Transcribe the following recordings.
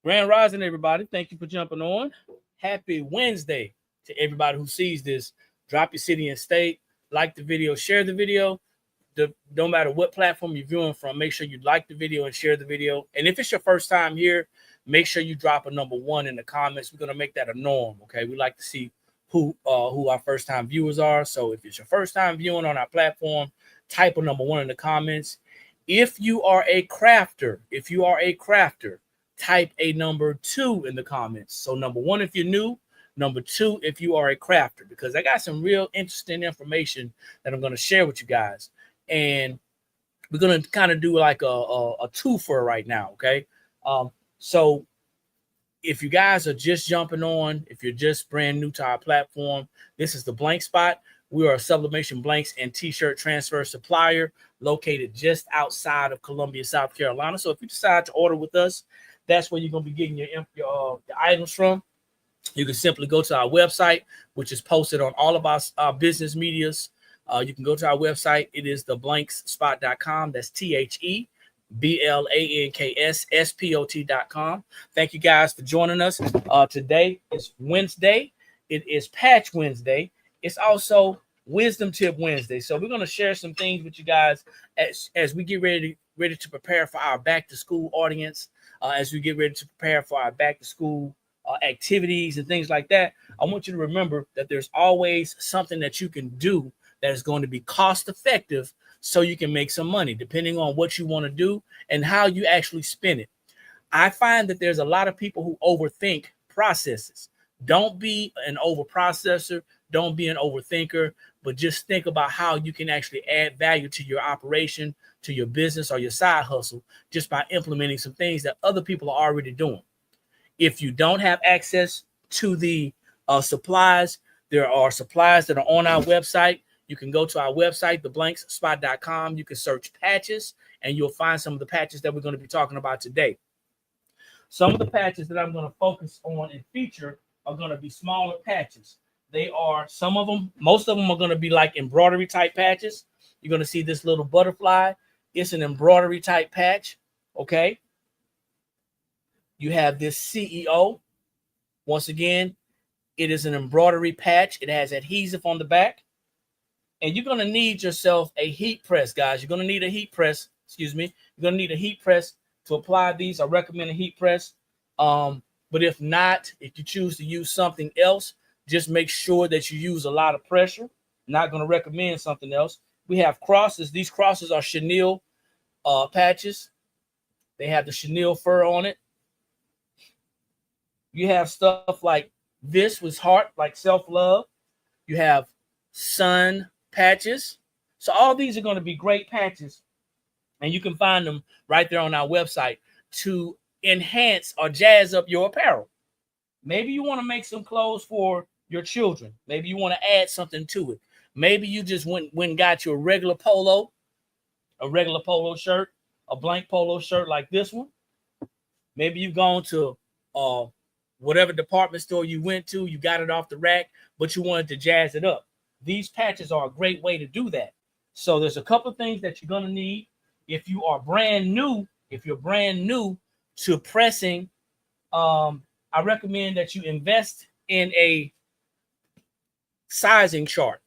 Grand Rising, everybody. Thank you for jumping on. Happy Wednesday to everybody who sees this. Drop your city and state, like the video, share the video. No matter what platform you're viewing from, make sure you like the video and share the video. And if it's your first time here, make sure you drop a number 1 in the comments. We're gonna make that a norm. Okay, we like to see who our first time viewers are. So if it's your first time viewing on our platform, type a number 1 in the comments. If you are a crafter, type a number 2 in the comments. So number 1 if you're new, number 2 if you are a crafter, because I got some real interesting information that I'm going to share with you guys. And we're going to kind of do like a twofer right now, okay? So if you guys are just jumping on, if you're just brand new to our platform, this is the Blank Spot. We are a sublimation blanks and t-shirt transfer supplier located just outside of Columbia, South Carolina. So if you decide to order with us, that's where you're going to be getting your items from. You can simply go to our website, which is posted on all of our business medias. You can go to our website. It is theblankspot.com. That's TheBlankSpot.com. Thank you guys for joining us. Today is Wednesday. It is Patch Wednesday. It's also Wisdom Tip Wednesday. So we're going to share some things with you guys as we get ready to prepare for our back to school audience, as we get ready to prepare for our back to school activities and things like that. I want you to remember that there's always something that you can do that is going to be cost effective so you can make some money, depending on what you want to do and how you actually spend it. I find that there's a lot of people who overthink processes. Don't be an over processor. Don't be an overthinker, but just think about how you can actually add value to your operation, to your business or your side hustle, just by implementing some things that other people are already doing. If you don't have access to the supplies, there are supplies that are on our website. You can go to our website, theblankspot.com. You can search patches, and you'll find some of the patches that we're going to be talking about today. Some of the patches that I'm going to focus on and feature are going to be smaller patches. They are, some of them, most of them are going to be like embroidery type patches. You're going to see this little butterfly. It's an embroidery type patch, okay? You have this CEO. Once again, it is an embroidery patch. It has adhesive on the back. And you're going to need yourself a heat press, guys. You're going to need a heat press. Excuse me. You're going to need a heat press to apply these. I recommend a heat press. But if not, if you choose to use something else, just make sure that you use a lot of pressure. Not going to recommend something else. We have crosses. These crosses are chenille patches. They have the chenille fur on it. You have stuff like this with heart, like self-love. You have sun patches. So all these are going to be great patches, and you can find them right there on our website to enhance or jazz up your apparel. Maybe you want to make some clothes for your children. Maybe you want to add something to it. Maybe you just went and got you a regular polo shirt, a blank polo shirt like this one. Maybe you've gone to whatever department store you went to, you got it off the rack, but you wanted to jazz it up. These patches are a great way to do that. So there's a couple of things that you're going to need. If you are brand new, to pressing, I recommend that you invest in a sizing chart.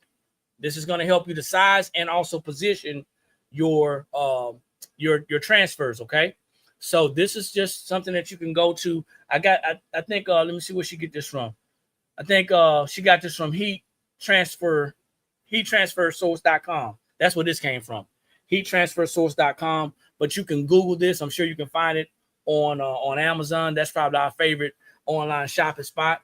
This is going to help you to size and also position your transfers, okay? So this is just something that you can go to. I think let me see where she get this from. I think she got this from heattransfersource.com. That's where this came from. Heattransfersource.com. But you can Google this. I'm sure you can find it on Amazon. That's probably our favorite online shopping spot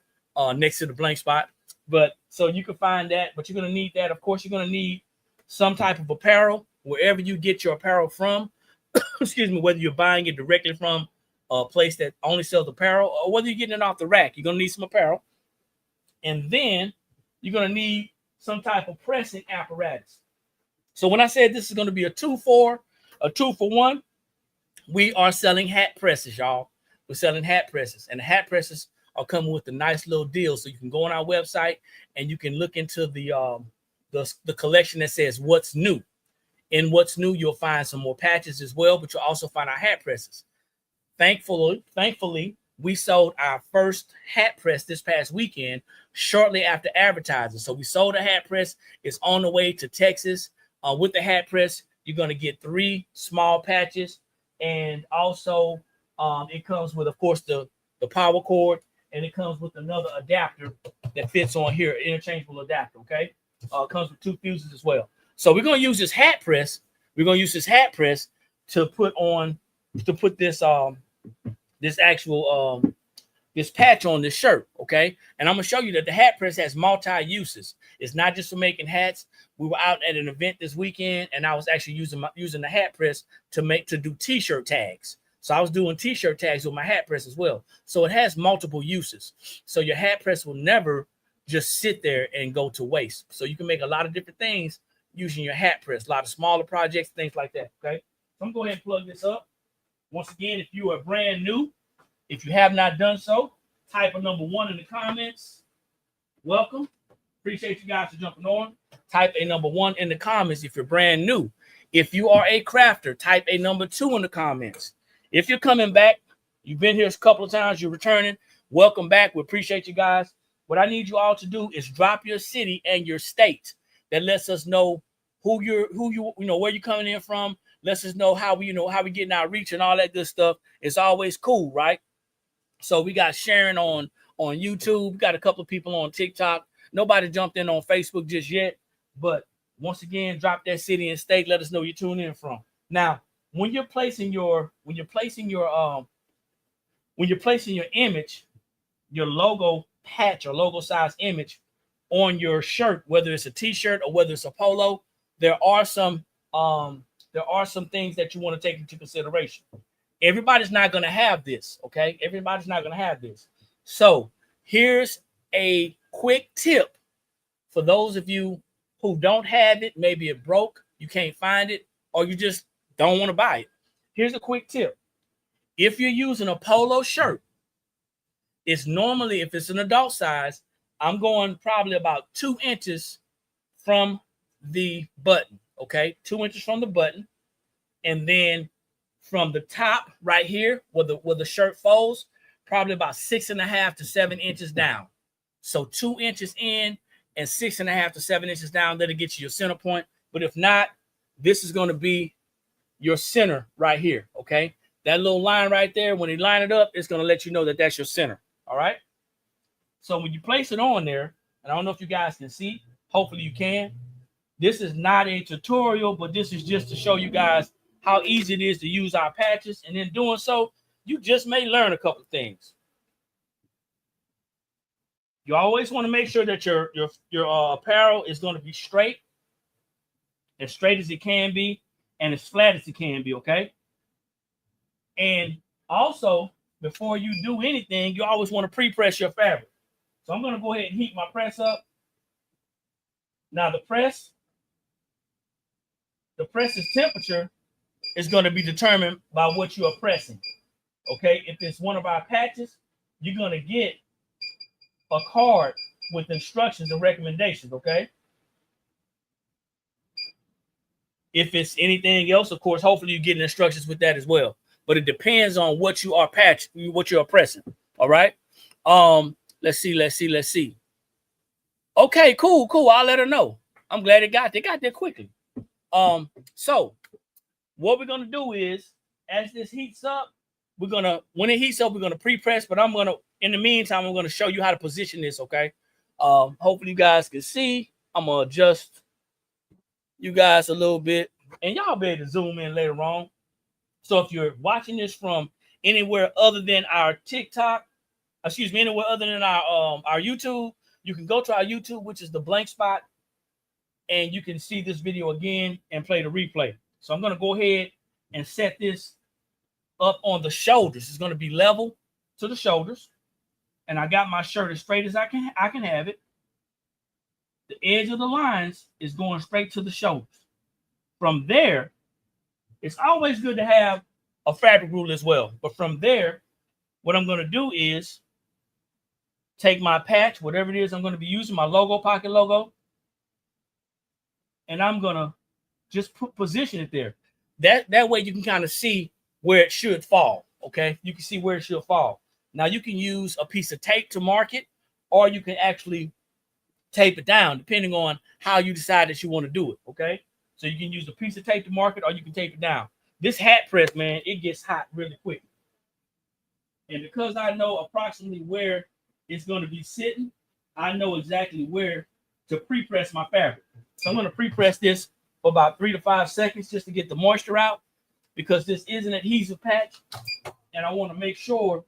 next to the Blank Spot. But so you can find that, but you're going to need that. Of course, you're going to need some type of apparel wherever you get your apparel from. Excuse me, whether you're buying it directly from a place that only sells apparel or whether you're getting it off the rack, you're going to need some apparel. And then you're going to need some type of pressing apparatus. So when I said this is going to be a two for one, we are selling hat presses, y'all. We're selling hat presses, and the hat presses are coming with a nice little deal. So you can go on our website and you can look into the collection that says what's new. In what's new, you'll find some more patches as well, but you'll also find our hat presses. Thankfully, we sold our first hat press this past weekend, shortly after advertising. So we sold a hat press. It's on the way to Texas. With the hat press, you're going to get 3 small patches. And also it comes with, of course, the power cord. And it comes with another adapter that fits on here, interchangeable adapter, okay? Comes with 2 fuses as well. So we're going to use this hat press. We're going to use this hat press to put this this actual this patch on this shirt, okay? And I'm gonna show you that the hat press has multi-uses. It's not just for making hats. We were out at an event this weekend, and I was actually using the hat press to do t-shirt tags. So I was doing t-shirt tags with my hat press as well. So it has multiple uses. So your hat press will never just sit there and go to waste. So you can make a lot of different things using your hat press, a lot of smaller projects, things like that, okay? So I'm going to go ahead and plug this up. Once again, if you are brand new, if you have not done so, type a number 1 in the comments. Welcome. Appreciate you guys for jumping on. Type a number 1 in the comments if you're brand new. If you are a crafter, type a number 2 in the comments. If you're coming back, you've been here a couple of times, you're returning, welcome back. We appreciate you guys. What I need you all to do is drop your city and your state. That lets us know where you're coming in from. Lets us know how we getting our reach and all that good stuff. It's always cool, right? So we got Sharon on YouTube. We got a couple of people on TikTok. Nobody jumped in on Facebook just yet. But once again, drop that city and state. Let us know you're tuning in from. Now, when you're placing your image, your logo patch or logo size image on your shirt, whether it's a t-shirt or whether it's a polo, there are some things that you want to take into consideration. Everybody's not going to have this, okay? Everybody's not going to have this. So here's a quick tip for those of you who don't have it. Maybe it broke, you can't find it, or you just don't want to buy it. Here's a quick tip. If you're using a polo shirt, it's normally, if it's an adult size, I'm going probably about 2 inches from the button, okay? 2 inches from the button. And then from the top right here where the shirt folds, probably about 6.5 to 7 inches down. So 2 inches in and 6.5 to 7 inches down, that'll get you your center point. But if not, this is going to be your center right here, okay? That little line right there, when you line it up, it's going to let you know that that's your center, all right? So when you place it on there, and I don't know if you guys can see, hopefully you can. This is not a tutorial, but this is just to show you guys how easy it is to use our patches. And in doing so, you just may learn a couple of things. You always want to make sure that your apparel is going to be straight as it can be, and as flat as it can be, okay? And also, before you do anything, you always want to pre-press your fabric. So I'm going to go ahead and heat my press up. Now the press's temperature is going to be determined by what you are pressing. Okay, if it's one of our patches, you're going to get a card with instructions and recommendations, okay? If it's anything else, of course, hopefully you get instructions with that as well. But it depends on what you are what you are pressing. All right. Let's see. Okay, cool. I'll let her know. I'm glad they got there quickly. So what we're gonna do is, as this heats up, when it heats up, we're gonna pre-press, but in the meantime, I'm gonna show you how to position this, okay? Hopefully you guys can see. I'm gonna adjust you guys a little bit, and y'all be able to zoom in later on. So if you're watching this from anywhere other than our TikTok, anywhere other than our YouTube, you can go to our YouTube, which is the blank spot, and you can see this video again and play the replay. So I'm going to go ahead and set this up on the shoulders. It's going to be level to the shoulders, and I got my shirt as straight as I can have it. The edge of the lines is going straight to the shoulders. From there, it's always good to have a fabric ruler as well. But from there, what I'm going to do is take my patch, whatever it is I'm going to be using, my logo, pocket logo, and I'm going to just position it there. That way you can kind of see where it should fall, okay? You can see where it should fall. Now you can use a piece of tape to mark it, or you can actually tape it down, depending on how you decide that you want to do it, okay? So you can use a piece of tape to mark it, or you can tape it down. This hat press, man, it gets hot really quick. And because I know approximately where it's going to be sitting, I know exactly where to pre-press my fabric. So I'm going to pre-press this for about 3 to 5 seconds just to get the moisture out, because this is an adhesive patch, and I want to make sure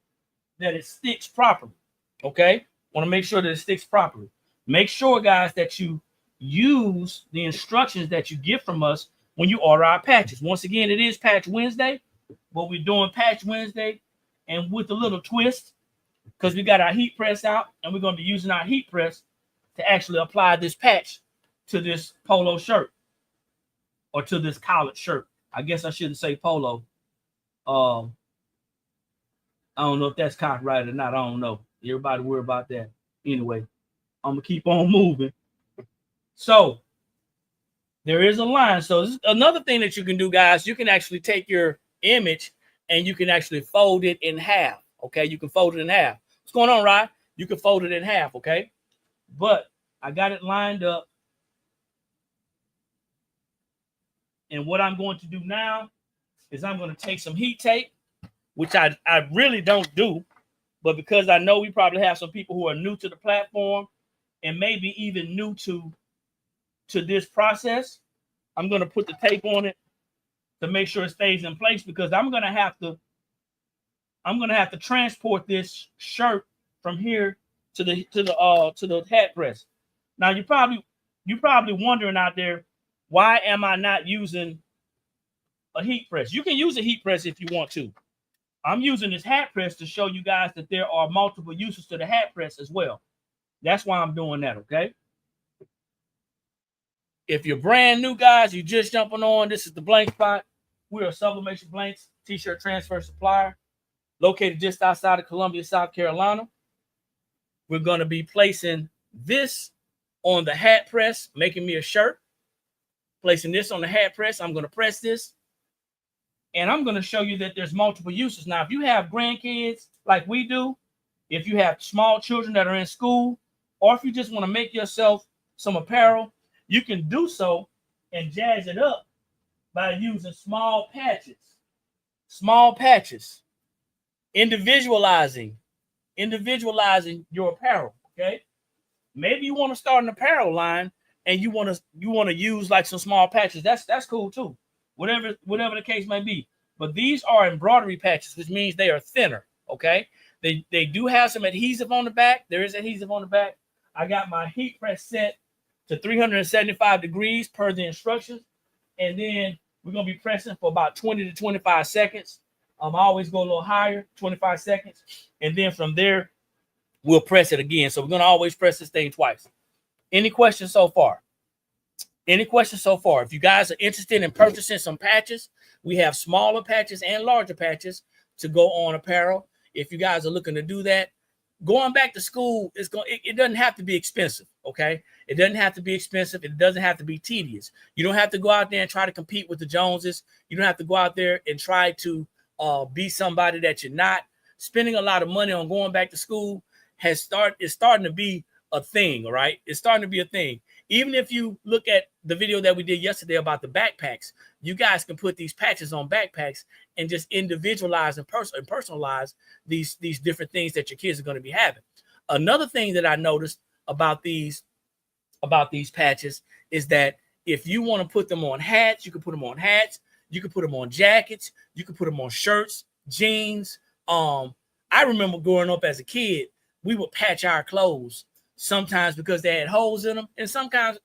that it sticks properly, okay? Want to make sure that it sticks properly. Make sure, guys, that you use the instructions that you get from us when you order our patches. Once again, it is Patch Wednesday, but we're doing Patch Wednesday and with a little twist, because we got our heat press out, and we're going to be using our heat press to actually apply this patch to this polo shirt, or to this collared shirt. I guess I shouldn't say polo. I don't know if that's copyrighted or not. I don't know. Everybody worry about that. Anyway, I'm going to keep on moving. So there is a line. So this is another thing that you can do, guys. You can actually take your image and you can actually fold it in half. Okay, you can fold it in half. What's going on, Rod? You can fold it in half, okay? But I got it lined up. And what I'm going to do now is I'm going to take some heat tape, which I really don't do, but because I know we probably have some people who are new to the platform and maybe even new to this process, I'm going to put the tape on it to make sure it stays in place, because I'm going to have to transport this shirt from here to the hat press. Now you're probably wondering out there, why am I not using a heat press? You can use a heat press if you want to. I'm using this hat press to show you guys that there are multiple uses to the hat press as well. That's why I'm doing that, okay? If you're brand new, guys, you just jumping on, this is the Blank Spot. We're a Sublimation Blanks t-shirt transfer supplier located just outside of Columbia, South Carolina. We're going to be placing this on the hat press, making me a shirt. Placing this on the hat press, I'm going to press this. And I'm going to show you that there's multiple uses. Now, if you have grandkids like we do, if you have small children that are in school, or if you just want to make yourself some apparel, you can do so and jazz it up by using small patches. Small patches. Individualizing your apparel, okay? Maybe you want to start an apparel line and you want to use like some small patches. That's cool too. Whatever the case may be. But these are embroidery patches, which means they are thinner, okay? They do have some adhesive on the back. There is adhesive on the back. I got my heat press set to 375 degrees per the instructions. And then we're going to be pressing for about 20 to 25 seconds. I always go a little higher, 25 seconds. And then from there, we'll press it again. So we're going to always press this thing twice. Any questions so far? Any questions so far? If you guys are interested in purchasing some patches, we have smaller patches and larger patches to go on apparel. If you guys are looking to do that, going back to school, it doesn't have to be expensive, okay? It doesn't have to be expensive. It doesn't have to be tedious. You don't have to go out there and try to compete with the Joneses. You don't have to go out there and try to be somebody that you're not. Spending a lot of money on going back to school is starting to be a thing, all right? It's starting to be a thing. Even if you look at the video that we did yesterday about the backpacks, you guys can put these patches on backpacks and just individualize and personalize these different things that your kids are going to be having. Another thing that I noticed about these patches is that if you want to put them on hats, you can put them on hats. You can put them on jackets. You can put them on shirts, jeans. I remember growing up as a kid, we would patch our clothes. Sometimes because they had holes in them, and sometimes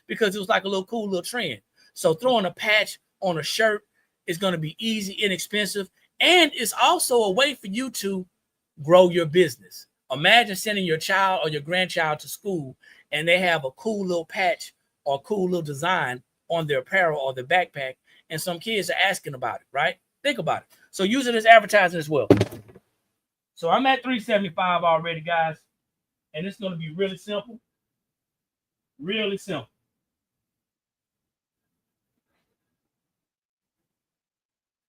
because it was like a little cool little trend. So throwing a patch on a shirt is going to be easy, inexpensive, and it's also a way for you to grow your business. Imagine sending your child or your grandchild to school, and they have a cool little patch or cool little design on their apparel or their backpack, and some kids are asking about it, right? Think about it. So use it as advertising as well. So I'm at 375 already, guys. And it's going to be really simple. Really simple.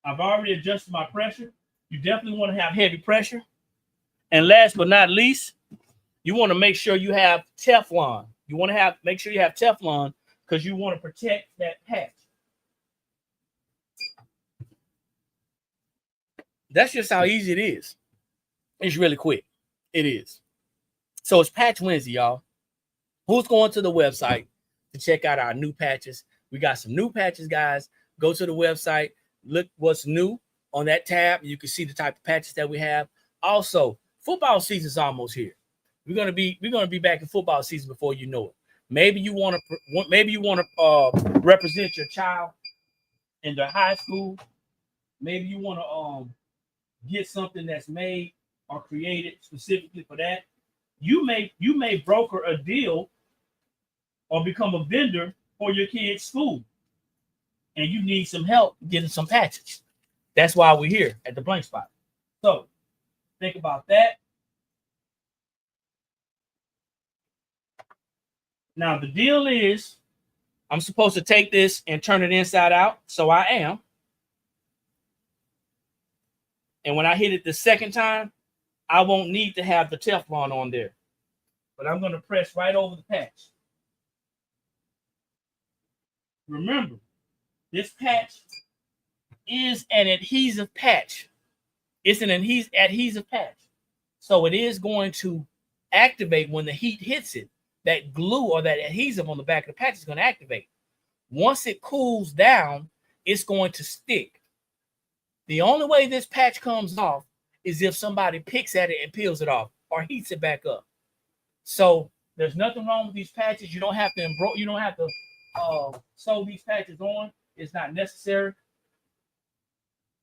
I've already adjusted my pressure. You definitely want to have heavy pressure. And last but not least, you want to make sure you have Teflon. You want to make sure you have Teflon because you want to protect that patch. That's just how easy it is. It's really quick. It is. So it's Patch Wednesday, y'all. Who's going to the website to check out our new patches? We got some new patches, guys. Go to the website. Look what's new on that tab. You can see the type of patches that we have. Also, football season's almost here. We're gonna be back in football season before you know it. Maybe you want to represent your child in their high school. Maybe you want to get something that's made or created specifically for that. You may broker a deal or become a vendor for your kid's school, and you need some help getting some patches. That's why we're here at the Blank Spot. So think about that. Now the deal is, I'm supposed to take this and turn it inside out, so I am. And when I hit it the second time, I won't need to have the Teflon on there, but I'm going to press right over the patch. Remember, this patch is an adhesive patch. It's an adhesive patch. So it is going to activate when the heat hits it. That glue or that adhesive on the back of the patch is going to activate. Once it cools down, it's going to stick. The only way this patch comes off is if somebody picks at it and peels it off or heats it back up. So there's nothing wrong with these patches. You don't have to sew these patches on. It's not necessary.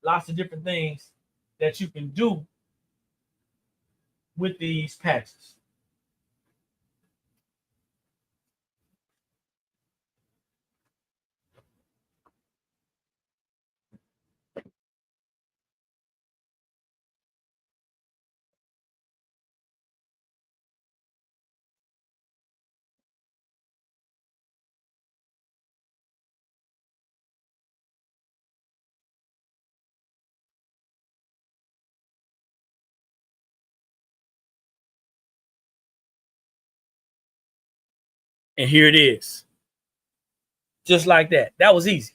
Lots of different things that you can do with these patches. And here it is. Just like that. That was easy.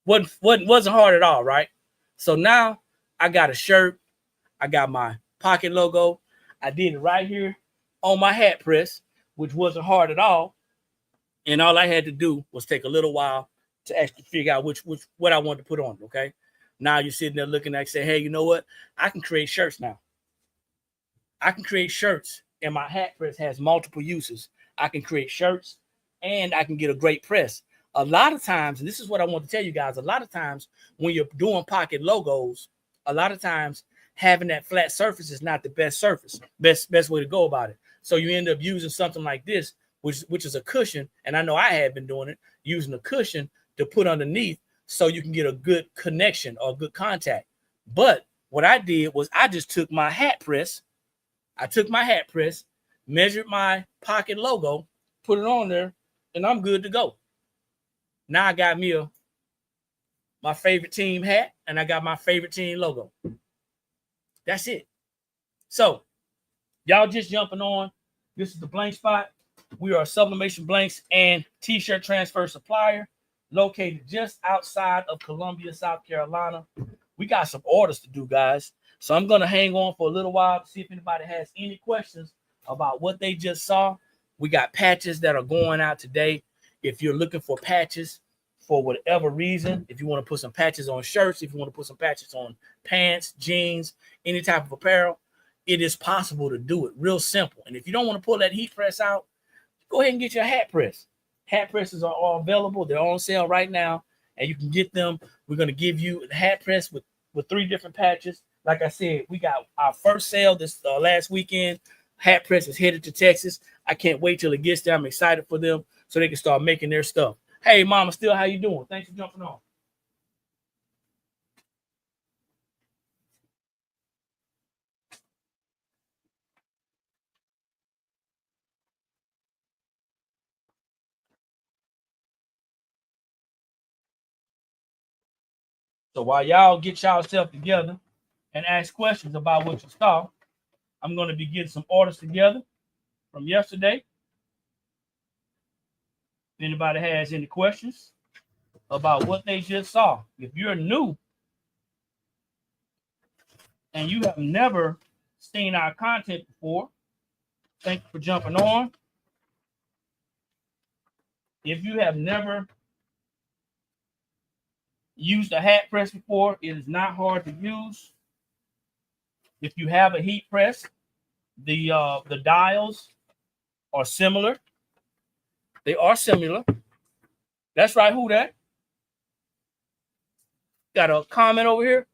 Wasn't hard at all, right? So now I got a shirt. I got my pocket logo. I did it right here on my hat press, which wasn't hard at all. And all I had to do was take a little while to actually figure out what I wanted to put on. Okay. Now you're sitting there looking at, say, hey, you know what? I can create shirts now. I can create shirts, and my hat press has multiple uses. I can create shirts, and I can get a great press. A lot of times, and this is what I want to tell you guys, a lot of times when you're doing pocket logos, a lot of times having that flat surface is not the best surface, best way to go about it. So you end up using something like this, which is a cushion, and I know I have been doing it, using a cushion to put underneath so you can get a good connection or good contact. But what I did was I just took my hat press, measured my pocket logo, put it on there, and I'm good to go. Now I got me my favorite team hat, and I got my favorite team logo. That's it. So, y'all just jumping on. This is the Blank Spot. We are a sublimation blanks and t-shirt transfer supplier located just outside of Columbia, South Carolina. We got some orders to do, guys. So I'm going to hang on for a little while to see if anybody has any questions about what they just saw. We got patches that are going out today. If you're looking for patches for whatever reason, if you want to put some patches on shirts, if you want to put some patches on pants, jeans, any type of apparel, it is possible to do it. Real simple. And if you don't want to pull that heat press out, go ahead and get your hat press. Hat presses are all available. They're on sale right now, and you can get them. We're going to give you a hat press with 3 different patches. Like I said, we got our first sale this last weekend. Hat press is headed to Texas. I can't wait till it gets there. I'm excited for them so they can start making their stuff. Hey, Mama, still, how you doing? Thanks for jumping on. So while y'all get y'all self together and ask questions about what you saw, I'm going to be getting some orders together from yesterday. If anybody has any questions about what they just saw, if you're new and you have never seen our content before, thank you for jumping on. If you have never used a hat press before, it is not hard to use. If you have a heat press, the dials are similar. They are similar. That's right. Who that? Got a comment over here.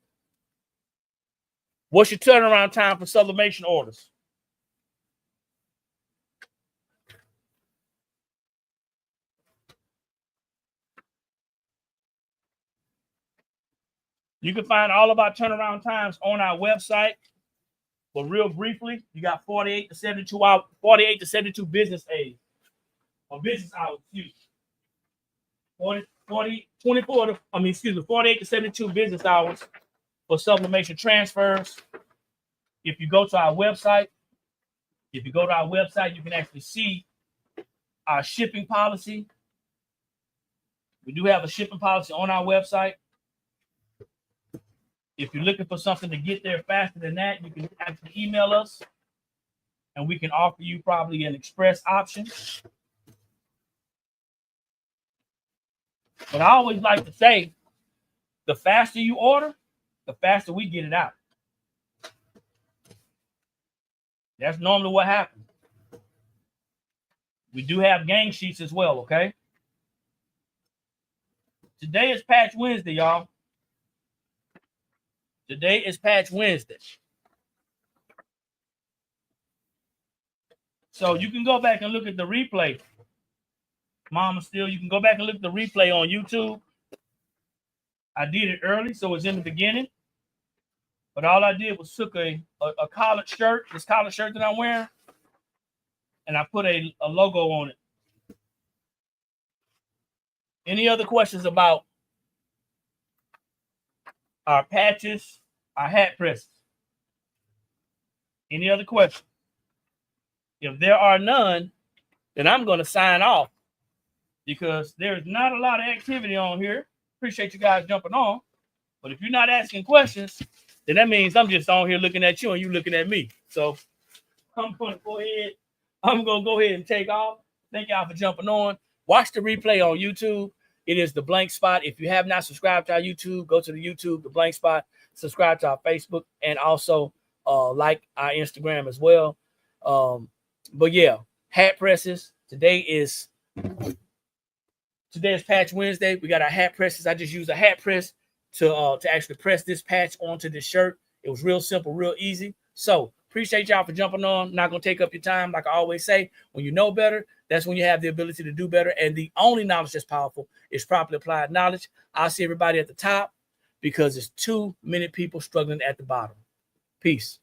What's your turnaround time for sublimation orders? You can find all of our turnaround times on our website. But real briefly, you got 48 to 72 hours, 48 to 72 business days or business hours. Excuse me. 48 to 72 business hours for sublimation transfers. If you go to our website, you can actually see our shipping policy. We do have a shipping policy on our website. If you're looking for something to get there faster than that, you can actually email us and we can offer you probably an express option. But I always like to say, the faster you order, the faster we get it out. That's normally what happens. We do have gang sheets as well, okay? Today is Patch Wednesday, y'all. Today is Patch Wednesday. So you can go back and look at the replay. Mama Still, you can go back and look at the replay on YouTube. I did it early, so it's in the beginning. But all I did was took a collared shirt, this collared shirt that I'm wearing, and I put a logo on it. Any other questions about our patches, our hat presses? Any other questions? If there are none, then I'm going to sign off because there's not a lot of activity on here. Appreciate you guys jumping on. But if you're not asking questions, then that means I'm just on here looking at you and you looking at me. So I'm going to go ahead and take off. Thank y'all for jumping on. Watch the replay on YouTube. It is The Blank Spot. If you have not subscribed to our YouTube, go to the YouTube, The Blank Spot. Subscribe to our Facebook and also like our Instagram as well. But yeah, hat presses. Today is Patch Wednesday. We got our hat presses. I just used a hat press to actually press this patch onto this shirt. It was real simple, real easy. So appreciate y'all for jumping on. Not gonna take up your time. Like I always say, when you know better, that's when you have the ability to do better. And the only knowledge that's powerful is properly applied knowledge. I'll see everybody at the top because there's too many people struggling at the bottom. Peace.